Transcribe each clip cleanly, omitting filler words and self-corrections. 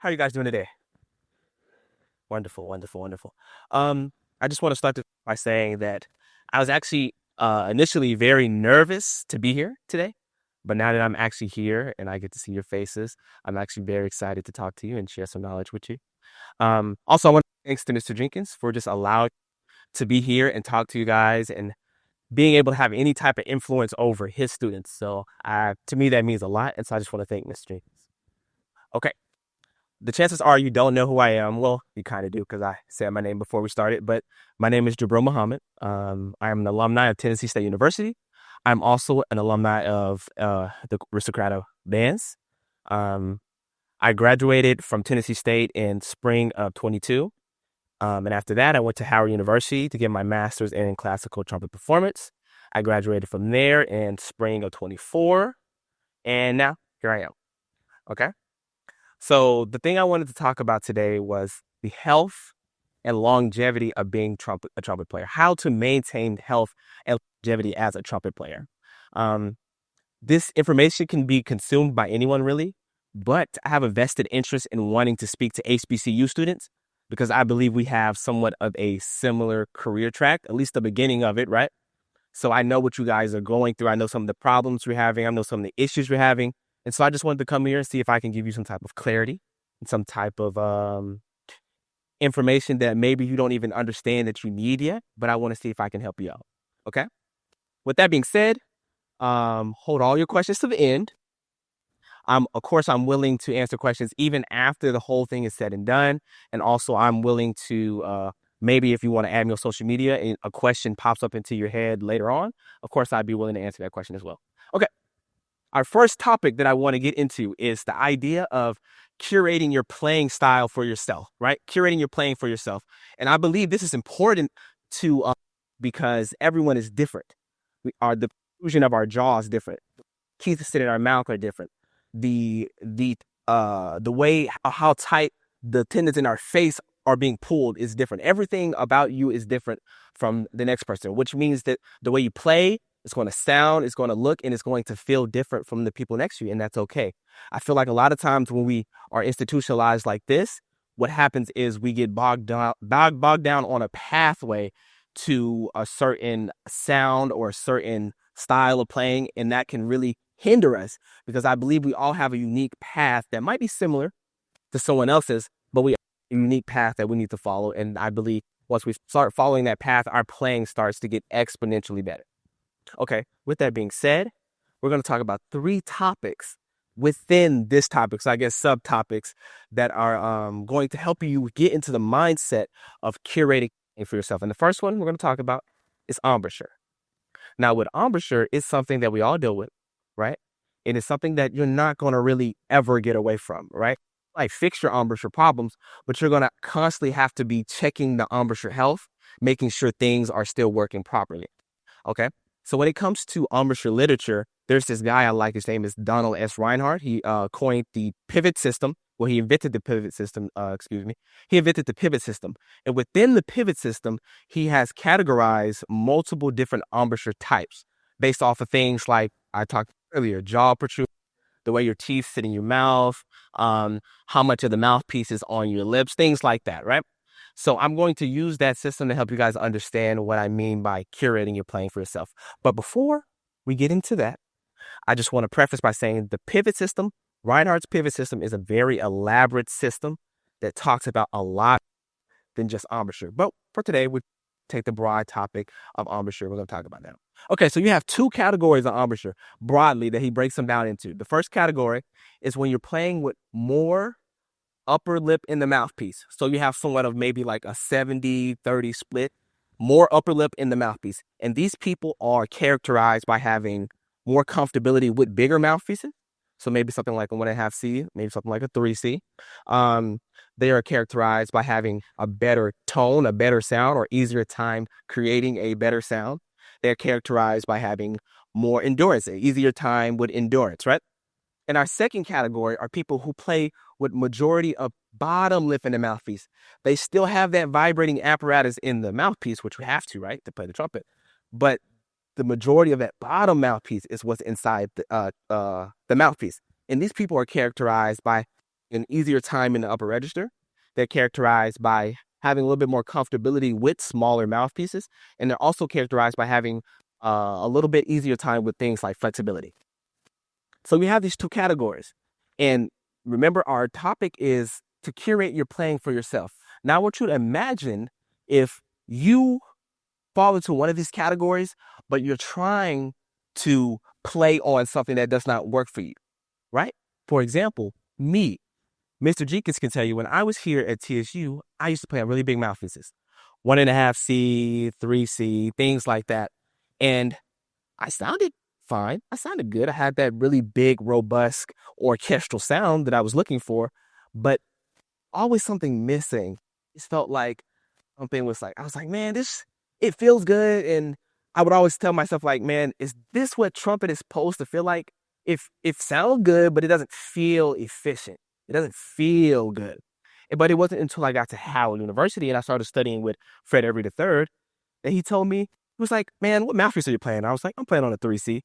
How are you guys doing today? Wonderful, wonderful, wonderful. I just want to start by saying that I was actually initially very nervous to be here today, but now that I'm actually here and I get to see your faces, I'm actually very excited to talk to you and share some knowledge with you. Also, I want to thanks to Mr. Jenkins for just allowing to be here and talk to you guys and being able to have any type of influence over his students. So, to me, that means a lot, and so I just want to thank Mr. Jenkins. Okay. The chances are you don't know who I am. Well, you kind of do because I said my name before we started, but my name is Jabril Muhammad. I am an alumni of Tennessee State University. I'm also an alumni of the Aristocrata bands. Um, I graduated from Tennessee State in spring of 22. And after that, I went to Howard University to get my master's in classical trumpet performance. I graduated from there in spring of 24. And now here I am. Okay. So the thing I wanted to talk about today was the health and longevity of being a trumpet player, how to maintain health and longevity as a trumpet player. Um, this information can be consumed by anyone really, but I have a vested interest in wanting to speak to HBCU students because I believe we have somewhat of a similar career track, at least the beginning of it, right? So I know what you guys are going through. I know some of the problems we're having. I know some of the issues we're having. And so I just wanted to come here and see if I can give you some type of clarity and some type of information that maybe you don't even understand that you need yet, but I want to see if I can help you out. Okay. With that being said, hold all your questions to the end. Of course, I'm willing to answer questions even after the whole thing is said and done. And also I'm willing to, maybe if you want to add me on social media and a question pops up into your head later on, of course, I'd be willing to answer that question as well. Okay. Our first topic that I want to get into is the idea of curating your playing style for yourself, right? Curating your playing for yourself. And I believe this is important to because everyone is different. The protrusion of our jaw is different. Teeth that sit in our mouth are different. The way how tight the tendons in our face are being pulled is different. Everything about you is different from the next person, which means that the way you play, it's going to sound, it's going to look, and it's going to feel different from the people next to you, and that's okay. I feel like a lot of times when we are institutionalized like this, what happens is we get bogged down on a pathway to a certain sound or a certain style of playing, and that can really hinder us because I believe we all have a unique path that might be similar to someone else's, but we have a unique path that we need to follow, and I believe once we start following that path, our playing starts to get exponentially better. Okay, with that being said, we're going to talk about 3 topics within this topic. So I guess subtopics that are going to help you get into the mindset of curating for yourself. And the first one we're going to talk about is embouchure. Now, with embouchure, it's something that we all deal with, right? It is something that you're not going to really ever get away from, right? Like fix your embouchure problems, but you're going to constantly have to be checking the embouchure health, making sure things are still working properly. Okay. So when it comes to embouchure literature, there's this guy I like. His name is Donald S. Reinhardt. He coined the pivot system. Well, he invented the pivot system. He invented the pivot system. And within the pivot system, he has categorized multiple different embouchure types based off of things like I talked earlier, jaw protrusion, the way your teeth sit in your mouth, how much of the mouthpiece is on your lips, things like that, right? So I'm going to use that system to help you guys understand what I mean by curating your playing for yourself. But before we get into that, I just want to preface by saying the pivot system, Reinhardt's pivot system, is a very elaborate system that talks about a lot than just embouchure. But for today, we take the broad topic of embouchure. We're going to talk about that. Okay, so you have 2 categories of embouchure broadly that he breaks them down into. The first category is when you're playing with more upper lip in the mouthpiece. So you have somewhat of maybe like a 70-30 split, more upper lip in the mouthpiece. And these people are characterized by having more comfortability with bigger mouthpieces. So maybe something like a 1.5C, maybe something like a 3C. They are characterized by having a better tone, a better sound, or easier time creating a better sound. They're characterized by having more endurance, an easier time with endurance, right? And our second category are people who play with majority of bottom lip in the mouthpiece. They still have that vibrating apparatus in the mouthpiece, which we have to, right, to play the trumpet. But the majority of that bottom mouthpiece is what's inside the mouthpiece. And these people are characterized by an easier time in the upper register. They're characterized by having a little bit more comfortability with smaller mouthpieces, and they're also characterized by having a little bit easier time with things like flexibility. So we have these two categories, and remember, our topic is to curate your playing for yourself. Now, I want you to imagine if you fall into one of these categories, but you're trying to play on something that does not work for you, right? For example, me, Mr. Jenkins can tell you when I was here at TSU, I used to play on really big mouthpieces, 1.5C, 3C, things like that. And I sounded fine. I sounded good. I had that really big, robust orchestral sound that I was looking for, but always something missing. It felt like something was like, I was like, man, it feels good. And I would always tell myself, like, man, is this what trumpet is supposed to feel like? If it sounds good, but it doesn't feel efficient. It doesn't feel good. But it wasn't until I got to Howard University and I started studying with Fred Every III that he told me, he was like, man, what mouthpiece are you playing? I was like, I'm playing on a 3C.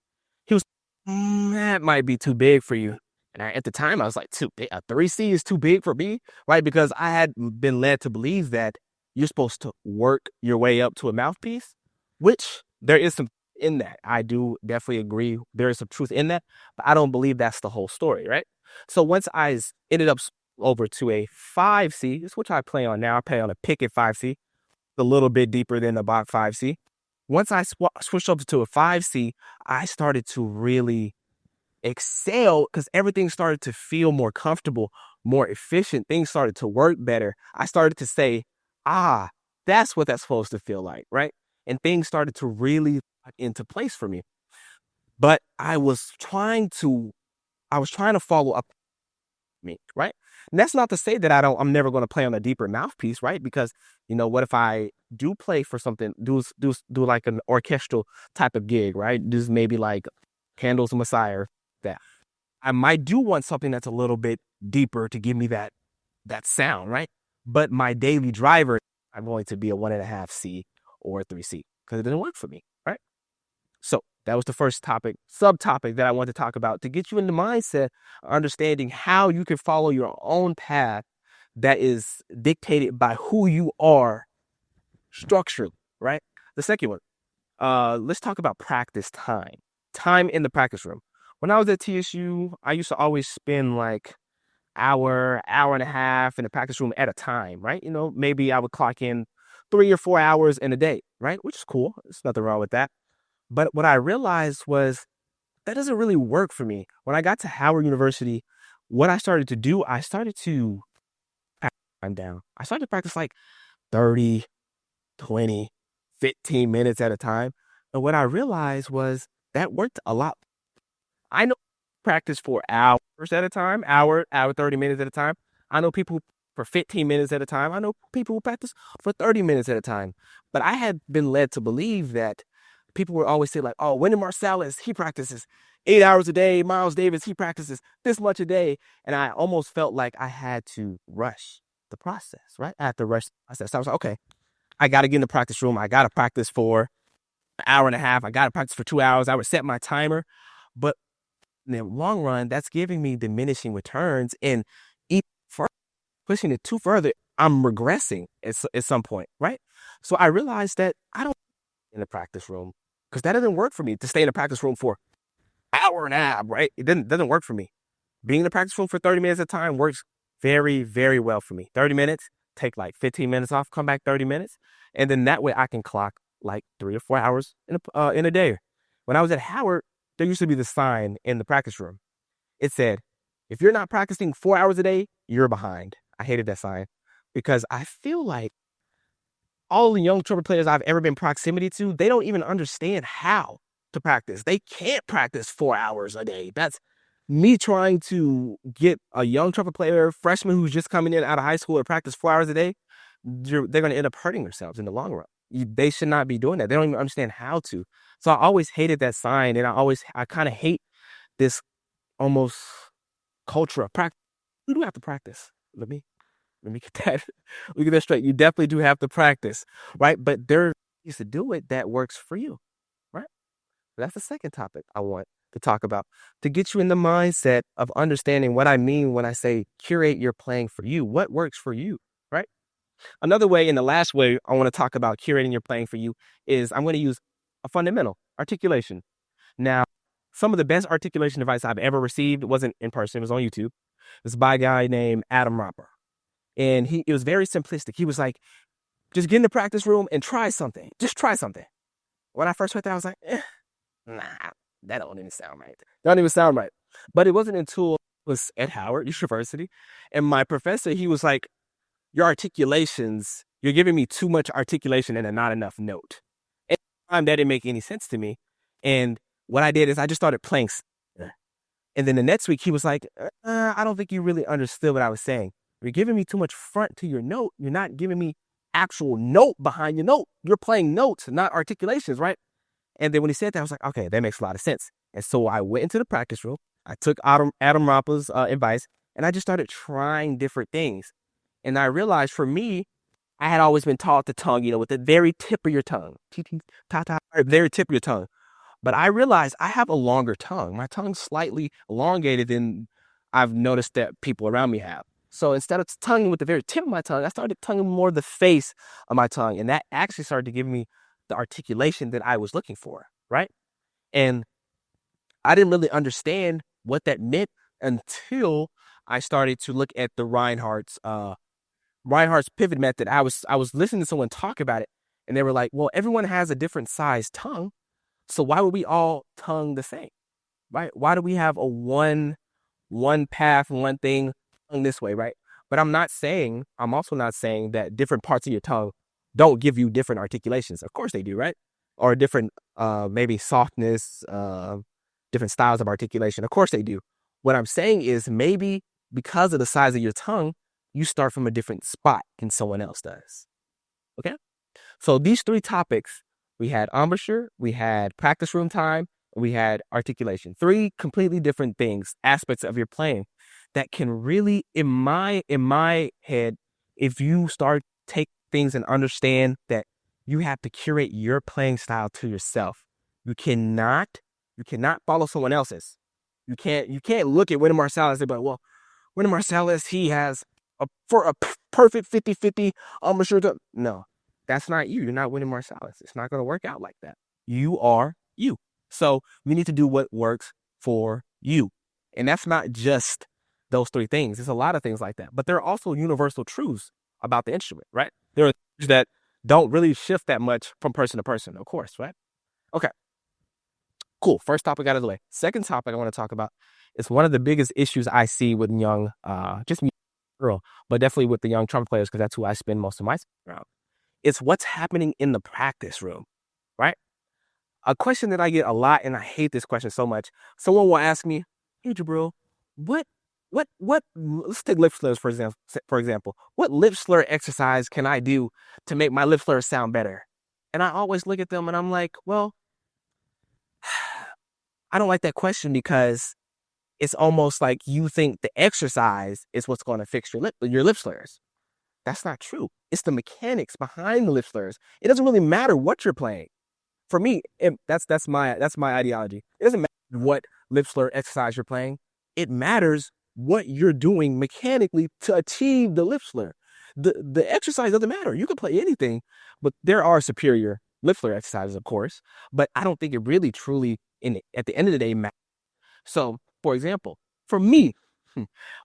He was, that might be too big for you. And at the time, I was like, too big. A 3C is too big for me, right? Because I had been led to believe that you're supposed to work your way up to a mouthpiece, which there is some in that. I do definitely agree. There is some truth in that, but I don't believe that's the whole story, right? So once I ended up over to a 5C, this is what I play on now. I play on a Pickett 5C, a little bit deeper than the Bach 5C. Once I switched over to a 5C, I started to really excel because everything started to feel more comfortable, more efficient. Things started to work better. I started to say, that's what that's supposed to feel like, right? And things started to really into place for me. But I was trying to follow up me, right? And that's not to say that I'm never going to play on a deeper mouthpiece, right? Because, what if I do play for something, do like an orchestral type of gig, right? This maybe like Handel's Messiah, that I might do want something that's a little bit deeper to give me that sound, right? But my daily driver, I'm going to be a 1.5C or a 3C because it doesn't work for me, right? So that was the first subtopic that I want to talk about to get you in the mindset, understanding how you can follow your own path that is dictated by who you are structurally, right? The second one, let's talk about practice time in the practice room. When I was at TSU, I used to always spend like hour and a half in the practice room at a time, right? Maybe I would clock in 3 or 4 hours in a day, right? Which is cool. There's nothing wrong with that. But what I realized was that doesn't really work for me. When I got to Howard University, what I started to do, I started to practice like 30, 20, 15 minutes at a time. And what I realized was that worked a lot. I know practice for hours at a time, hour, 30 minutes at a time. I know people for 15 minutes at a time. I know people who practice for 30 minutes at a time. But I had been led to believe that people would always say like, oh, Wynton Marsalis, he practices 8 hours a day. Miles Davis, he practices this much a day. And I almost felt like I had to rush the process, right? I had to rush the process. So I was like, okay, I got to get in the practice room. I got to practice for an hour and a half. I got to practice for 2 hours. I would set my timer. But in the long run, that's giving me diminishing returns. And even further, pushing it too further, I'm regressing at some point, right? So I realized that I don't in the practice room because that doesn't work for me to stay in the practice room for an hour and a half, right? It doesn't work for me. Being in the practice room for 30 minutes at a time works very, very well for me. 30 minutes, take like 15 minutes off, come back 30 minutes. And then that way I can clock like 3 or 4 hours in a day. When I was at Howard, there used to be the sign in the practice room. It said, if you're not practicing 4 hours a day, you're behind. I hated that sign because I feel like all the young trumpet players I've ever been proximity to, they don't even understand how to practice. They can't practice 4 hours a day. That's me trying to get a young trumpet player, freshman who's just coming in out of high school to practice 4 hours a day. They're going to end up hurting themselves in the long run. They should not be doing that. They don't even understand how to. So I always hated that sign. And I kind of hate this almost culture of practice. You do have to practice. Let me get that straight. You definitely do have to practice, right? But there are ways to do it that works for you, right? That's the second topic I want to talk about to get you in the mindset of understanding what I mean when I say curate your playing for you. What works for you, right? Another way, and the last way I want to talk about curating your playing for you is I'm going to use a fundamental articulation. Now, some of the best articulation advice I've ever received wasn't in person, it was on YouTube. It's by a guy named Adam Roper. And it was very simplistic. He was like, just get in the practice room and try something. Just try something. When I first heard that, I was like, nah, that don't even sound right. Don't even sound right. But it wasn't until I was at Howard University, and my professor, he was like, your articulations, you're giving me too much articulation and not enough note. And at the time, that didn't make any sense to me. And what I did is I just started playing. And then the next week, he was like, I don't think you really understood what I was saying. You're giving me too much front to your note. You're not giving me actual note behind your note. You're playing notes, not articulations, right? And then when he said that, I was like, okay, that makes a lot of sense. And so I went into the practice room. I took Adam Rappa's advice, and I just started trying different things. And I realized for me, I had always been taught the tongue, with the very tip of your tongue, very tip of your tongue. But I realized I have a longer tongue. My tongue's slightly elongated than I've noticed that people around me have. So instead of tonguing with the very tip of my tongue, I started tonguing more the face of my tongue. And that actually started to give me the articulation that I was looking for, right? And I didn't really understand what that meant until I started to look at the Reinhardt's pivot method. I was listening to someone talk about it, and they were like, well, everyone has a different size tongue. So why would we all tongue the same, right? Why do we have a one path, one thing tongue this way, right? But I'm also not saying that different parts of your tongue don't give you different articulations. Of course they do, right? Or different, maybe softness, different styles of articulation. Of course they do. What I'm saying is maybe because of the size of your tongue, you start from a different spot than someone else does. Okay? So these three topics, we had embouchure, we had practice room time, we had articulation. Three completely different things, aspects of your playing that can really, in my head, if you start take things and understand that you have to curate your playing style to yourself. You cannot follow someone else's. You can't look at Wynton Marsalis and say, but well, Wynton Marsalis, he has a perfect 50-50 embouchure. No, that's not you. You're not Wynton Marsalis. It's not going to work out like that. You are you. So you need to do what works for you. And that's not just those three things. There's a lot of things like that. But there are also universal truths about the instrument, right? There are things that don't really shift that much from person to person, of course, right? Okay. Cool. First topic out of the way. Second topic I want to talk about is one of the biggest issues I see with young, just me, girl, but definitely with the young trumpet players, because that's who I spend most of my time around. It's what's happening in the practice room, right? A question that I get a lot, and I hate this question so much. Someone will ask me, hey, Jabril, let's take lip slurs, for example. What lip slur exercise can I do to make my lip slurs sound better? And I always look at them and I'm like, well, I don't like that question because it's almost like you think the exercise is what's going to fix your lip slurs. That's not true. It's the mechanics behind the lip slurs. It doesn't really matter what you're playing. For me, that's my ideology. It doesn't matter what lip slur exercise you're playing. It matters what you're doing mechanically to achieve the lip slur. The exercise doesn't matter. You can play anything, but there are superior lip slur exercises, of course. But I don't think it really truly, at the end of the day, matters. So, for example, for me,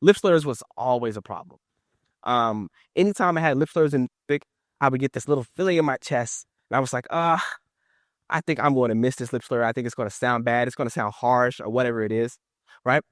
lip slurs was always a problem. Anytime I had lip slurs in thick, I would get this little feeling in my chest, and I was like, I think I'm going to miss this lip slur. I think it's going to sound bad. It's going to sound harsh or whatever it is, right?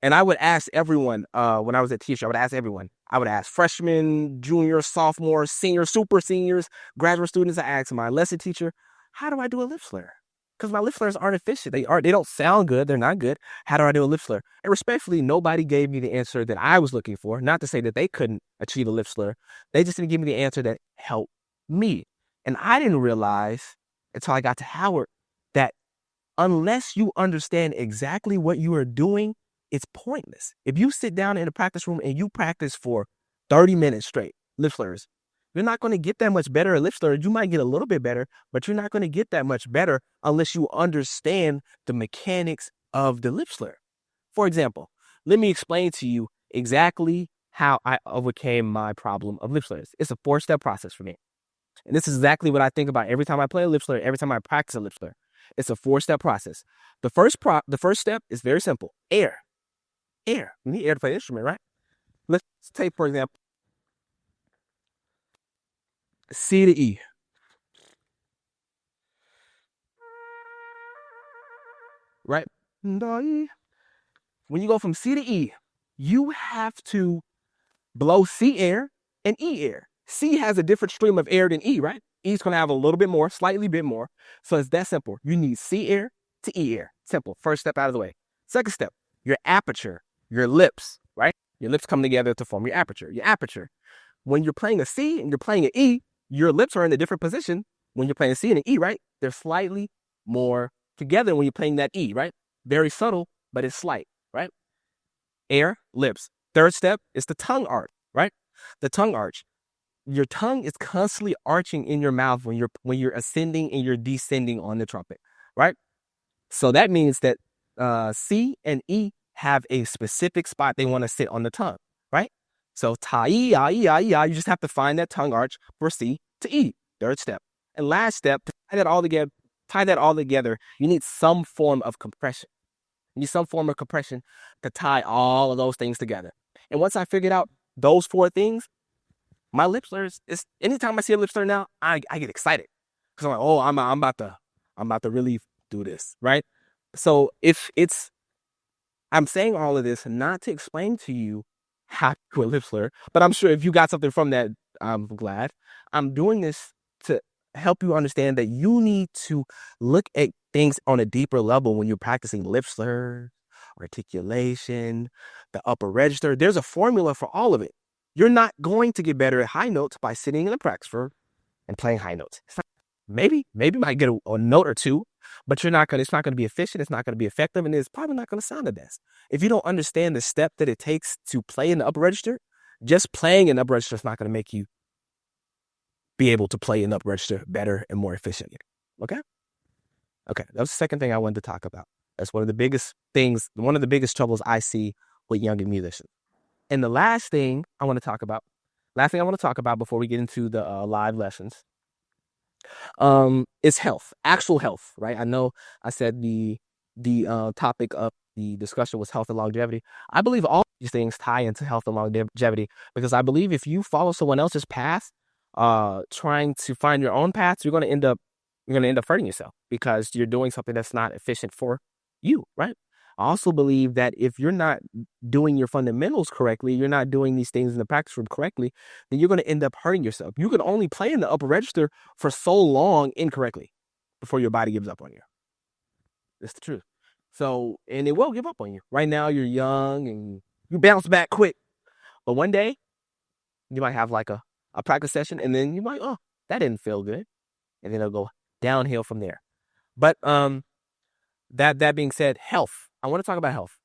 And I would ask everyone, when I was a teacher, I would ask everyone. I would ask freshmen, juniors, sophomores, seniors, super seniors, graduate students. I asked my lesson teacher, how do I do a lip slur? Because my lip slurs aren't efficient. They don't sound good. They're not good. How do I do a lip slur? And respectfully, nobody gave me the answer that I was looking for. Not to say that they couldn't achieve a lip slur. They just didn't give me the answer that helped me. And I didn't realize until I got to Howard that unless you understand exactly what you are doing, it's pointless. If you sit down in a practice room and you practice for 30 minutes straight, lip slurs, You're not going to get that much better at lip slur. You might get a little bit better, but you're not going to get that much better unless you understand the mechanics of the lip slur. For example, let me explain to you exactly how I overcame my problem of lip slurs. It's a 4-step process for me. And this is exactly what I think about every time I play a lip slur, every time I practice a lip slur. It's a 4-step process. The first step is very simple. Air. Air. You need air to play the instrument, right? Let's take, for example, C to E. Right? When you go from C to E, you have to blow C air and E air. C has a different stream of air than E, right? E's going to have a little bit more, slightly bit more. So it's that simple. You need C air to E air. Simple. First step out of the way. Second step, your aperture, your lips, right? Your lips come together to form your aperture. Your aperture. When you're playing a C and you're playing an E, your lips are in a different position. When you're playing a C and an E, right? They're slightly more together when you're playing that E, right? Very subtle, but it's slight, right? Air, lips. Third step is the tongue arch, right? The tongue arch. Your tongue is constantly arching in your mouth when you're ascending and you're descending on the trumpet, right? So that means that C and E have a specific spot they want to sit on the tongue, right? So ta e ya e ya e ya. You just have to find that tongue arch for C to E. Third step. And last step, to tie that all together, you need some form of compression. You need some form of compression to tie all of those things together. And once I figured out those 4 things, my lip slurs is anytime I see a lip slur now, I get excited because I'm like, oh, I'm about to really do this, right? So I'm saying all of this not to explain to you how to do a lip slur, but I'm sure if you got something from that, I'm glad. I'm doing this to help you understand that you need to look at things on a deeper level when you're practicing lip slur, articulation, the upper register. There's a formula for all of it. You're not going to get better at high notes by sitting in the practice room and playing high notes. Maybe you might get a note or two, but it's not going to be efficient. It's not going to be effective, and it's probably not going to sound the best. If you don't understand the step that it takes to play in the upper register, just playing in the upper register is not going to make you be able to play in the upper register better and more efficiently. Okay? Okay, that was the second thing I wanted to talk about. That's one of the biggest troubles I see with younger musicians. And the last thing I want to talk about before we get into the live lessons, is health, actual health, right? I know I said the topic of the discussion was health and longevity. I believe all these things tie into health and longevity because I believe if you follow someone else's path, trying to find your own path, you're going to end up hurting yourself because you're doing something that's not efficient for you, right? I also believe that if you're not doing your fundamentals correctly, you're not doing these things in the practice room correctly, then you're going to end up hurting yourself. You can only play in the upper register for so long incorrectly before your body gives up on you. That's the truth. So, and it will give up on you. Right now, you're young and you bounce back quick. But one day, you might have like a practice session and then you might, oh, that didn't feel good. And then it'll go downhill from there. But that being said, health. I want to talk about health.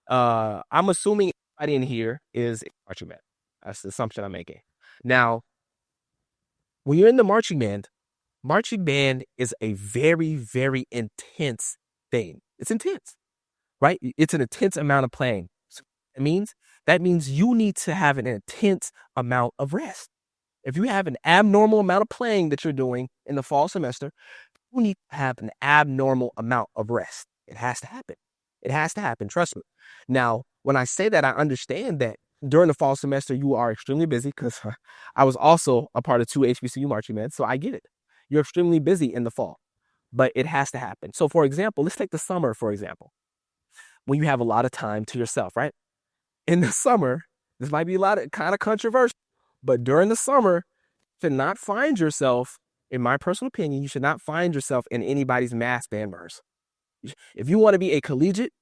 I'm assuming everybody in here is a marching band. That's the assumption I'm making. Now, when you're in the marching band is a very, very intense thing. It's intense, right? It's an intense amount of playing. So that means you need to have an intense amount of rest. If you have an abnormal amount of playing that you're doing in the fall semester, you need to have an abnormal amount of rest. It has to happen. It has to happen. Trust me. Now, when I say that, I understand that during the fall semester, you are extremely busy because I was also a part of 2 HBCU marching bands. So I get it. You're extremely busy in the fall, but it has to happen. So for example, let's take the summer, for example, when you have a lot of time to yourself, right? In the summer, this might be a lot of kind of controversial, but during the summer, you should not find yourself, in my personal opinion, you should not find yourself in anybody's mass band verse. If you want to be a collegiate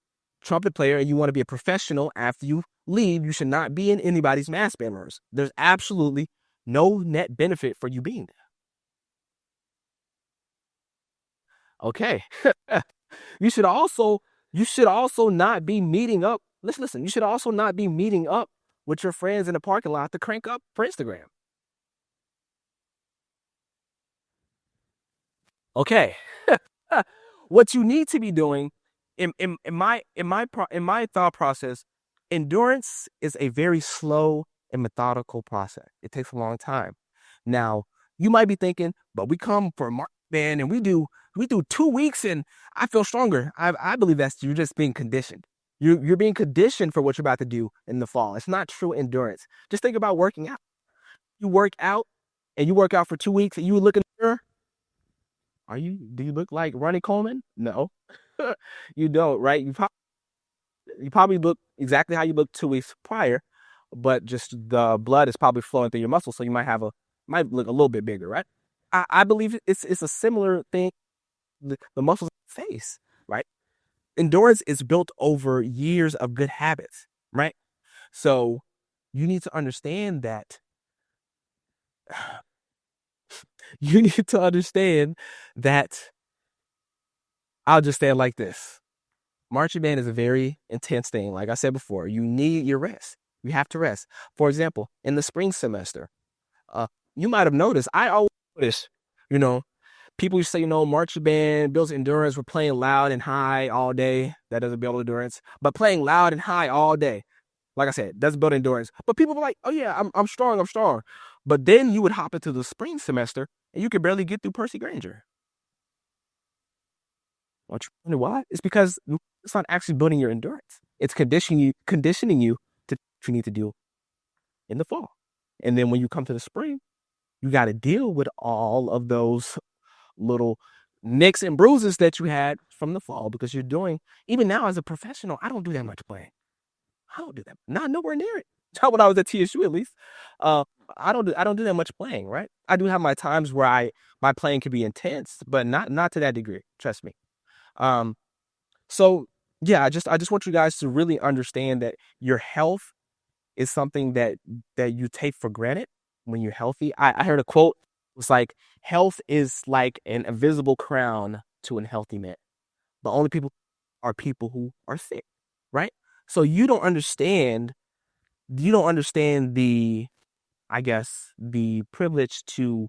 trumpet player and you want to be a professional after you leave, you should not be in anybody's mass band verse. There's absolutely no net benefit for you being there. Okay. You should also not be meeting up. Listen, you should also not be meeting up with your friends in the parking lot to crank up for Instagram. Okay. What you need to be doing in my thought process, endurance is a very slow and methodical process. It takes a long time. Now, you might be thinking, but we come for a mark band and we do 2 weeks and I feel stronger. I believe that's you're just being conditioned. You're being conditioned for what you're about to do in the fall. It's not true endurance. Just think about working out. You work out and you work out for 2 weeks and you look in the mirror. Do you look like Ronnie Coleman? No, you don't, right? You probably look exactly how you looked 2 weeks prior, but just the blood is probably flowing through your muscles, so you might look a little bit bigger, right? I believe it's a similar thing. The muscles in the face, right? Endurance is built over years of good habits, right? So you need to understand that you need to understand that I'll just say it like this. Marching band is a very intense thing. Like I said before, you need your rest. You have to rest. For example, in the spring semester, uh, you might have noticed, I always notice, you know, people used to say, marching band builds endurance. We're playing loud and high all day. That doesn't build endurance. But playing loud and high all day, like I said, doesn't build endurance. But people were like, oh yeah, I'm strong, I'm strong. But then you would hop into the spring semester and you could barely get through Percy Granger. Don't you wonder why? It's because it's not actually building your endurance. It's conditioning you to what you need to do in the fall. And then when you come to the spring, you got to deal with all of those little nicks and bruises that you had from the fall because you're doing, even now as a professional, I don't do that much playing. I don't do that. Not nowhere near it. Not when I was at TSU at least. Uh, I don't do that much playing, right? I do have my times where my playing can be intense, but not to that degree. Trust me. Um, So yeah, I just want you guys to really understand that your health is something that you take for granted when you're healthy. I heard a quote. It was like, health is like an invisible crown to an healthy man. The only people are people who are sick, right? So you don't understand the, I guess, the privilege to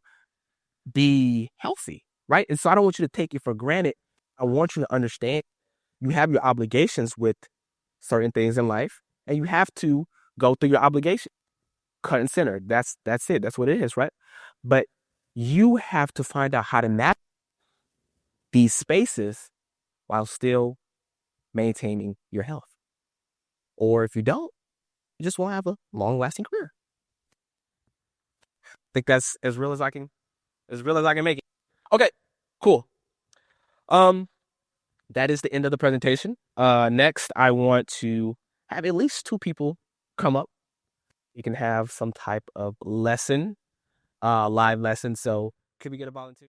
be healthy, right? And so I don't want you to take it for granted. I want you to understand you have your obligations with certain things in life, and you have to go through your obligation, cut and center. That's it. That's what it is, right? But you have to find out how to navigate these spaces while still maintaining your health. Or if you don't, you just won't have a long-lasting career. I think that's as real as I can make it. Okay, cool. Um, that is the end of the presentation. Next, I want to have at least 2 people come up. You can have some type of lesson, live lesson. So could we get a volunteer?